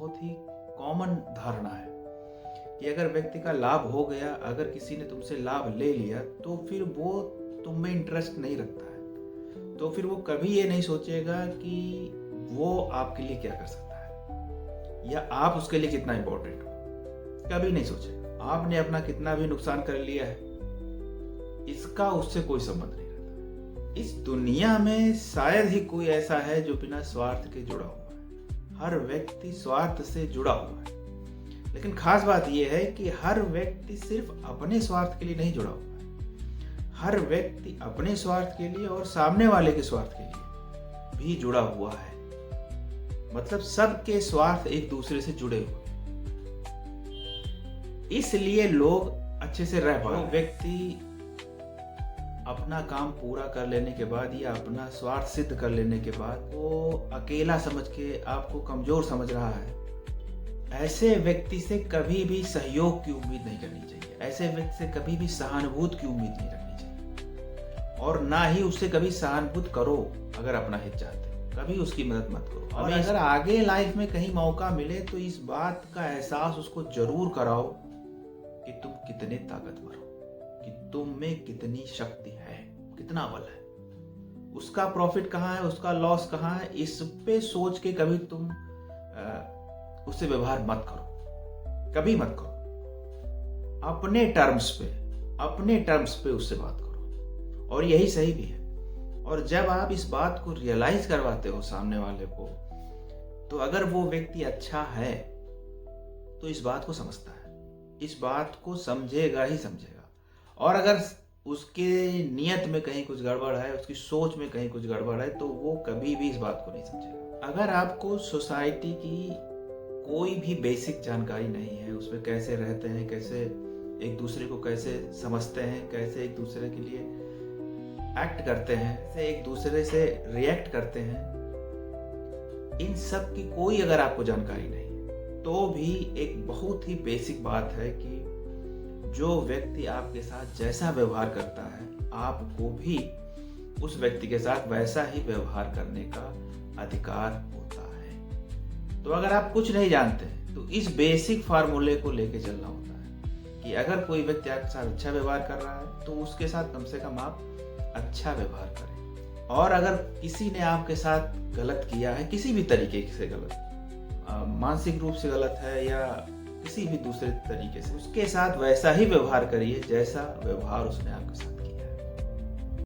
बहुत ही कॉमन धारणा है कि अगर व्यक्ति का लाभ हो गया, अगर किसी ने तुमसे लाभ ले लिया तो फिर वो तुम में इंटरेस्ट नहीं रखता है, तो फिर वो कभी ये नहीं सोचेगा कि वो आपके लिए क्या कर सकता है या आप उसके लिए कितना इंपॉर्टेंट हो। कभी नहीं सोचेगा। आपने अपना कितना भी नुकसान कर लिया है, इसका उससे कोई संबंध नहीं रहता। इस दुनिया में शायद ही कोई ऐसा है जो बिना स्वार्थ के जुड़ा हुआ है। हर व्यक्ति स्वार्थ से जुड़ा हुआ है, लेकिन खास बात यह है कि हर व्यक्ति सिर्फ अपने स्वार्थ के लिए नहीं जुड़ा हुआ है। हर व्यक्ति अपने स्वार्थ के लिए और सामने वाले के स्वार्थ के लिए भी जुड़ा हुआ है। मतलब सबके स्वार्थ एक दूसरे से जुड़े हुए, इसलिए लोग अच्छे से रह पाते हैं। व्यक्ति अपना काम पूरा कर लेने के बाद या अपना स्वार्थ सिद्ध कर लेने के बाद वो अकेला समझ के आपको कमजोर समझ रहा है, ऐसे व्यक्ति से कभी भी सहयोग की उम्मीद नहीं करनी चाहिए। ऐसे व्यक्ति से कभी भी सहानुभूति की उम्मीद नहीं रखनी चाहिए, और ना ही उससे कभी सहानुभूति करो। अगर अपना हित चाहते हो, कभी उसकी मदद मत करो। और अगर आगे लाइफ में कहीं मौका मिले तो इस बात का एहसास उसको जरूर कराओ कि तुम कितने ताकतवर हो, कि तुम में कितनी शक्ति है, कितना बल है। उसका प्रॉफिट कहाँ है, उसका लॉस कहाँ है, इस पे सोच के कभी तुम उससे व्यवहार मत करो, कभी मत करो। अपने टर्म्स पे उससे बात करो, और यही सही भी है। और जब आप इस बात को रियलाइज करवाते हो सामने वाले को, तो अगर वो व्यक्ति अच्छा है तो इस बात को समझता है, इस बात को समझेगा ही समझेगा। और अगर उसके नियत में कहीं कुछ गड़बड़ है, उसकी सोच में कहीं कुछ गड़बड़ है, तो वो कभी भी इस बात को नहीं समझेगा। अगर आपको सोसाइटी की कोई भी बेसिक जानकारी नहीं है, उसमें कैसे रहते हैं, कैसे एक दूसरे को कैसे समझते हैं, कैसे एक दूसरे के लिए एक्ट करते हैं, कैसे एक दूसरे से रिएक्ट करते हैं, इन सब की कोई अगर आपको जानकारी नहीं है, तो भी एक बहुत ही बेसिक बात है कि जो व्यक्ति आपके साथ जैसा व्यवहार करता है, आपको भी उस व्यक्ति के साथ वैसा ही व्यवहार करने का अधिकार होता है। तो अगर आप कुछ नहीं जानते हैं तो इस बेसिक फार्मूले को लेके चलना होता है कि अगर कोई व्यक्ति आपके साथ अच्छा व्यवहार कर रहा है तो उसके साथ कम से कम आप अच्छा व्यवहार करें। और अगर किसी ने आपके साथ गलत किया है, किसी भी तरीके से गलत, मानसिक रूप से गलत है या किसी भी दूसरे तरीके से, उसके साथ वैसा ही व्यवहार करिए जैसा व्यवहार उसने आपके साथ